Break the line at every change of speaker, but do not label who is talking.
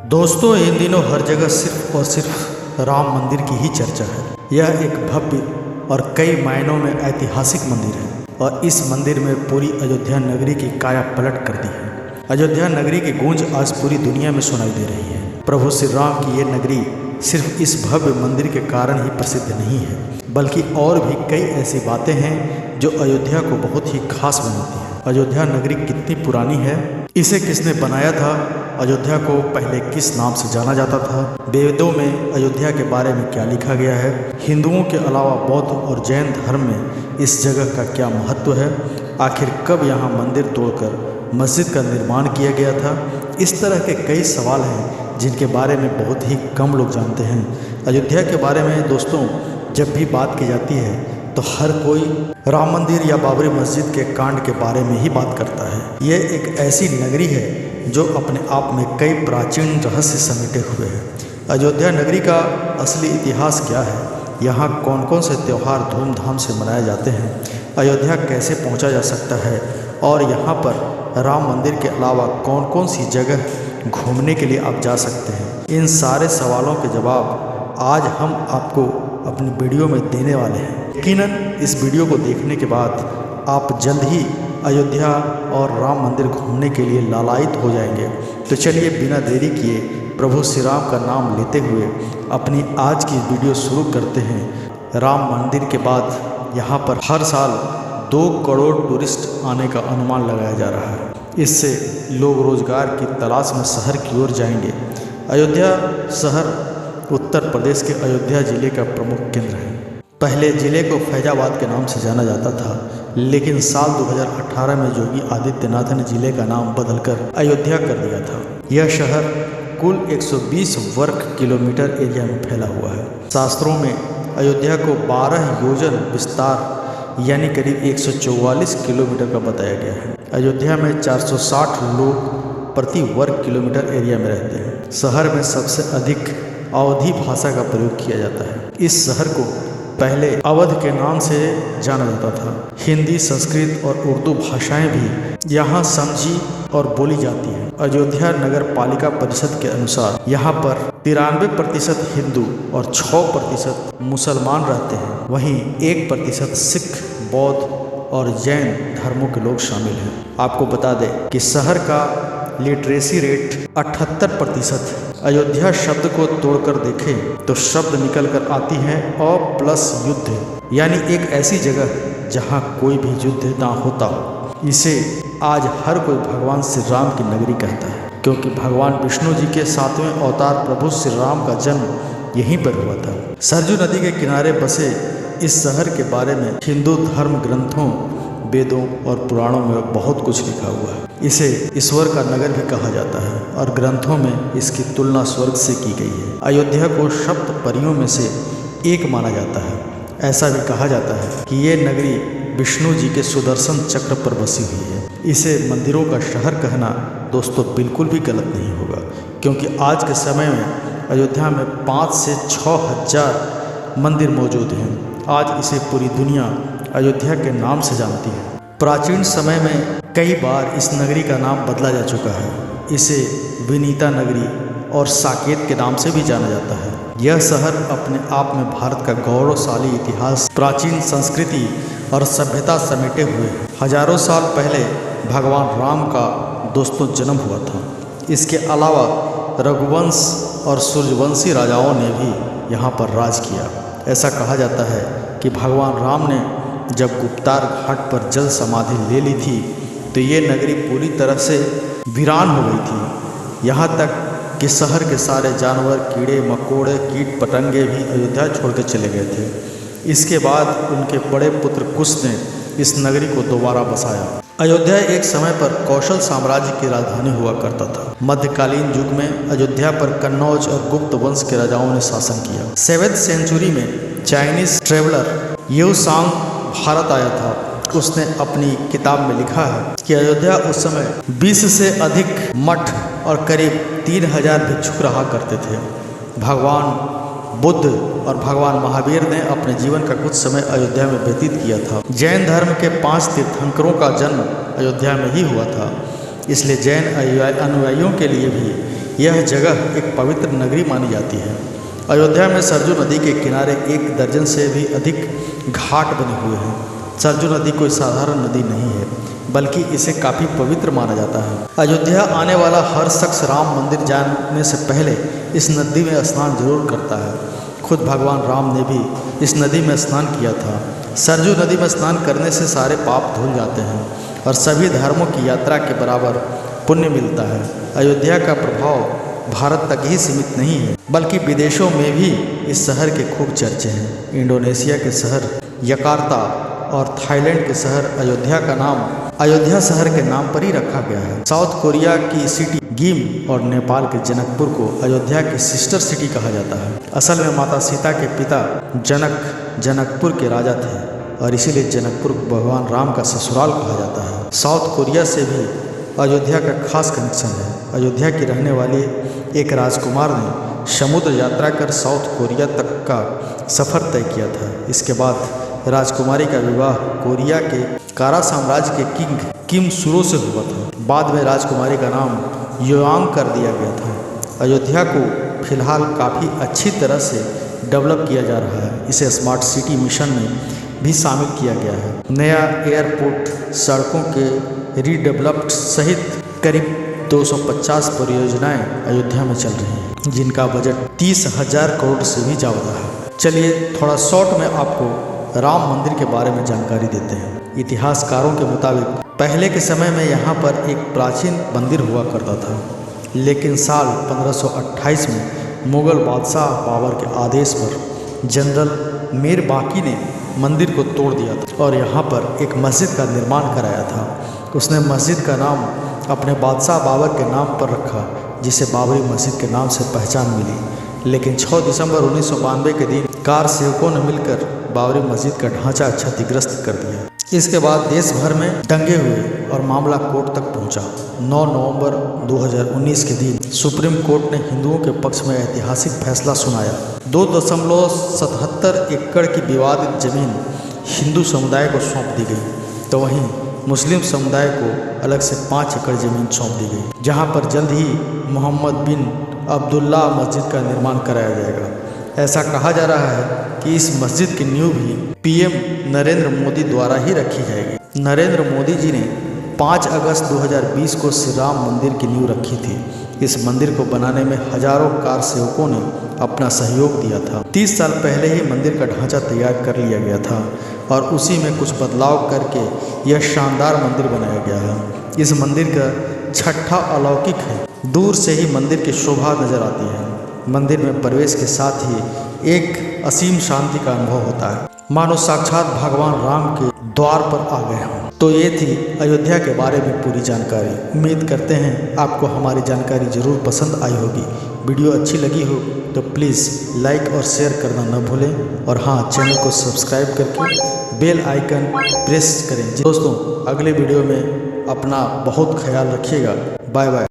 दोस्तों, इन दिनों हर जगह सिर्फ और सिर्फ राम मंदिर की ही चर्चा है। यह एक भव्य और कई मायनों में ऐतिहासिक मंदिर है और इस मंदिर में पूरी अयोध्या नगरी की काया पलट कर दी है। अयोध्या नगरी की गूंज आज पूरी दुनिया में सुनाई दे रही है। प्रभु श्री राम की ये नगरी सिर्फ इस भव्य मंदिर के कारण ही प्रसिद्ध नहीं है, बल्कि और भी कई ऐसी बातें हैं जो अयोध्या को बहुत ही खास बनाती है। अयोध्या नगरी कितनी पुरानी है, इसे किसने बनाया था, अयोध्या को पहले किस नाम से जाना जाता था, वेदों में अयोध्या के बारे में क्या लिखा गया है, हिंदुओं के अलावा बौद्ध और जैन धर्म में इस जगह का क्या महत्व है, आखिर कब यहाँ मंदिर तोड़कर मस्जिद का निर्माण किया गया था। इस तरह के कई सवाल हैं जिनके बारे में बहुत ही कम लोग जानते हैं। अयोध्या के बारे में दोस्तों जब भी बात की जाती है तो हर कोई राम मंदिर या बाबरी मस्जिद के कांड के बारे में ही बात करता है। ये एक ऐसी नगरी है जो अपने आप में कई प्राचीन रहस्य समेटे हुए हैं। अयोध्या नगरी का असली इतिहास क्या है, यहाँ कौन कौन से त्यौहार धूमधाम से मनाए जाते हैं, अयोध्या कैसे पहुँचा जा सकता है और यहाँ पर राम मंदिर के अलावा कौन कौन सी जगह घूमने के लिए आप जा सकते हैं, इन सारे सवालों के जवाब आज हम आपको अपनी वीडियो में देने वाले हैं। यकीनन इस वीडियो को देखने के बाद आप जल्द ही अयोध्या और राम मंदिर घूमने के लिए लालायित हो जाएंगे। तो चलिए बिना देरी किए प्रभु श्री राम का नाम लेते हुए अपनी आज की वीडियो शुरू करते हैं। राम मंदिर के बाद यहाँ पर हर साल 2 करोड़ टूरिस्ट आने का अनुमान लगाया जा रहा है। इससे लोग रोजगार की तलाश में शहर की ओर जाएंगे। अयोध्या शहर उत्तर प्रदेश के अयोध्या जिले का प्रमुख केंद्र है। पहले जिले को फैजाबाद के नाम से जाना जाता था, लेकिन साल 2018 में योगी आदित्यनाथ ने जिले का नाम बदलकर अयोध्या कर दिया था। यह शहर कुल 120 वर्ग किलोमीटर एरिया में फैला हुआ है। शास्त्रों में अयोध्या को 12 योजन विस्तार यानी करीब 144 किलोमीटर का बताया गया है। अयोध्या में 460 लोग प्रति वर्ग किलोमीटर एरिया में रहते हैं। शहर में सबसे अधिक अवधी भाषा का प्रयोग किया जाता है। इस शहर को पहले अवध के नाम से जाना जाता था। हिंदी, संस्कृत और उर्दू भाषाएं भी यहाँ समझी और बोली जाती हैं। अयोध्या नगर पालिका परिषद के अनुसार यहाँ पर 93% हिंदू और 6% मुसलमान रहते हैं। वहीं 1% सिख, बौद्ध और जैन धर्मों के लोग शामिल हैं। आपको बता दें कि शहर का लिटरेसी रेट 78%। अयोध्या शब्द को तोड़कर देखें तो शब्द निकल कर आती है अ प्लस युद्ध, यानी एक ऐसी जगह जहां कोई भी युद्ध ना होता हो। इसे आज हर कोई भगवान श्री राम की नगरी कहता है, क्योंकि भगवान विष्णु जी के 7वें अवतार प्रभु श्री राम का जन्म यहीं पर हुआ था। सरजू नदी के किनारे बसे इस शहर के बारे में हिंदू धर्म ग्रंथों, वेदों और पुराणों में बहुत कुछ लिखा हुआ है। इसे ईश्वर का नगर भी कहा जाता है और ग्रंथों में इसकी तुलना स्वर्ग से की गई है। अयोध्या को सप्त परियों में से एक माना जाता है। ऐसा भी कहा जाता है कि ये नगरी विष्णु जी के सुदर्शन चक्र पर बसी हुई है। इसे मंदिरों का शहर कहना दोस्तों बिल्कुल भी गलत नहीं होगा, क्योंकि आज के समय में अयोध्या में 5 से 6 हजार मंदिर मौजूद हैं। आज इसे पूरी दुनिया अयोध्या के नाम से जानती है। प्राचीन समय में कई बार इस नगरी का नाम बदला जा चुका है। इसे विनीता नगरी और साकेत के नाम से भी जाना जाता है। यह शहर अपने आप में भारत का गौरवशाली इतिहास, प्राचीन संस्कृति और सभ्यता समेटे हुए है। हजारों साल पहले भगवान राम का दोस्तों जन्म हुआ था। इसके अलावा रघुवंश और सूर्यवंशी राजाओं ने भी यहाँ पर राज किया। ऐसा कहा जाता है कि भगवान राम ने जब गुप्तार घाट पर जल समाधि ले ली थी तो ये नगरी पूरी तरह से वीरान हो गई थी। यहाँ तक कि शहर के सारे जानवर, कीड़े मकोड़े, कीट पतंगे भी अयोध्या छोड़कर चले गए थे। इसके बाद उनके बड़े पुत्र कुश ने इस नगरी को दोबारा बसाया। अयोध्या एक समय पर कौशल साम्राज्य की राजधानी हुआ करता था। मध्यकालीन युग में अयोध्या पर कन्नौज और गुप्त वंश के राजाओं ने शासन किया। 7वीं सेंचुरी में चाइनीज ट्रेवलर यू सांग भारत आया था। उसने अपनी किताब में लिखा है कि अयोध्या उस समय 20 से अधिक मठ और करीब 3000 भिक्षुक रहा करते थे। भगवान बुद्ध और भगवान महावीर ने अपने जीवन का कुछ समय अयोध्या में व्यतीत किया था। जैन धर्म के 5 तीर्थंकरों का जन्म अयोध्या में ही हुआ था। इसलिए जैन अनुयायियों के लिए भी यह जगह एक पवित्र नगरी मानी जाती है। अयोध्या में सरजू नदी के किनारे 1 दर्जन से भी अधिक घाट बने हुए हैं। सरजू नदी कोई साधारण नदी नहीं है, बल्कि इसे काफ़ी पवित्र माना जाता है। अयोध्या आने वाला हर शख्स राम मंदिर जाने से पहले इस नदी में स्नान जरूर करता है। खुद भगवान राम ने भी इस नदी में स्नान किया था। सरजू नदी में स्नान करने से सारे पाप धुल जाते हैं और सभी धर्मों की यात्रा के बराबर पुण्य मिलता है। अयोध्या का प्रभाव भारत तक ही सीमित नहीं है, बल्कि विदेशों में भी इस शहर के खूब चर्चे हैं। इंडोनेशिया के शहर यकार्ता और थाईलैंड के शहर अयोध्या का नाम अयोध्या शहर के नाम पर ही रखा गया है। साउथ कोरिया की सिटी गीम और नेपाल के जनकपुर को अयोध्या की सिस्टर सिटी कहा जाता है। असल में माता सीता के पिता जनकपुर के राजा थे और इसीलिए जनकपुर को भगवान राम का ससुराल कहा जाता है। साउथ कोरिया से भी अयोध्या का खास कनेक्शन है। अयोध्या की रहने वाली एक राजकुमार ने समुद्र यात्रा कर साउथ कोरिया तक का सफ़र तय किया था। इसके बाद राजकुमारी का विवाह कोरिया के कारा साम्राज्य के किंग किम सुरो से हुआ था। बाद में राजकुमारी का नाम योआंग कर दिया गया था। अयोध्या को फिलहाल काफ़ी अच्छी तरह से डेवलप किया जा रहा है। इसे स्मार्ट सिटी मिशन में भी शामिल किया गया है। नया एयरपोर्ट, सड़कों के रीडेवलप्ड सहित करीब 250 परियोजनाएं अयोध्या में चल रही हैं, जिनका बजट 30,000 करोड़ से भी ज़्यादा है। चलिए थोड़ा शॉर्ट में आपको राम मंदिर के बारे में जानकारी देते हैं। इतिहासकारों के मुताबिक पहले के समय में यहाँ पर एक प्राचीन मंदिर हुआ करता था, लेकिन साल 1528 में मुग़ल बादशाह बाबर के आदेश पर जनरल मीर बाकी ने मंदिर को तोड़ दिया था और यहाँ पर एक मस्जिद का निर्माण कराया था। उसने मस्जिद का नाम अपने बादशाह बाबर के नाम पर रखा, जिसे बाबरी मस्जिद के नाम से पहचान मिली। लेकिन 6 दिसंबर 1992 के दिन कार सेवकों ने मिलकर बाबरी मस्जिद का ढांचा क्षतिग्रस्त कर दिया। इसके बाद देश भर में दंगे हुए और मामला कोर्ट तक पहुंचा। 9 नवंबर 2019 के दिन सुप्रीम कोर्ट ने हिंदुओं के पक्ष में ऐतिहासिक फैसला सुनाया। 2.77 एकड़ की विवादित जमीन हिंदू समुदाय को सौंप दी गई, तो वहीं मुस्लिम समुदाय को अलग से 5 एकड़ जमीन सौंप दी गई, जहां पर जल्द ही मोहम्मद बिन अब्दुल्ला मस्जिद का निर्माण कराया जाएगा। ऐसा कहा जा रहा है कि इस मस्जिद की नींव भी पीएम नरेंद्र मोदी द्वारा ही रखी जाएगी। नरेंद्र मोदी जी ने 5 अगस्त 2020 को श्री राम मंदिर की नींव रखी थी। इस मंदिर को बनाने में हजारों कार सेवकों ने अपना सहयोग दिया था। 30 साल पहले ही मंदिर का ढांचा तैयार कर लिया गया था और उसी में कुछ बदलाव करके यह शानदार मंदिर बनाया गया है। इस मंदिर का छठा अलौकिक है। दूर से ही मंदिर की शोभा नजर आती है। मंदिर में प्रवेश के साथ ही एक असीम शांति का अनुभव होता है, मानो साक्षात भगवान राम के द्वार पर आ गए हों। तो ये थी अयोध्या के बारे में पूरी जानकारी। उम्मीद करते हैं आपको हमारी जानकारी ज़रूर पसंद आई होगी। वीडियो अच्छी लगी हो तो प्लीज़ लाइक और शेयर करना न भूलें और हाँ, चैनल को सब्सक्राइब करके बेल आइकन प्रेस करें। दोस्तों, अगले वीडियो में अपना बहुत ख्याल रखिएगा। Bye bye.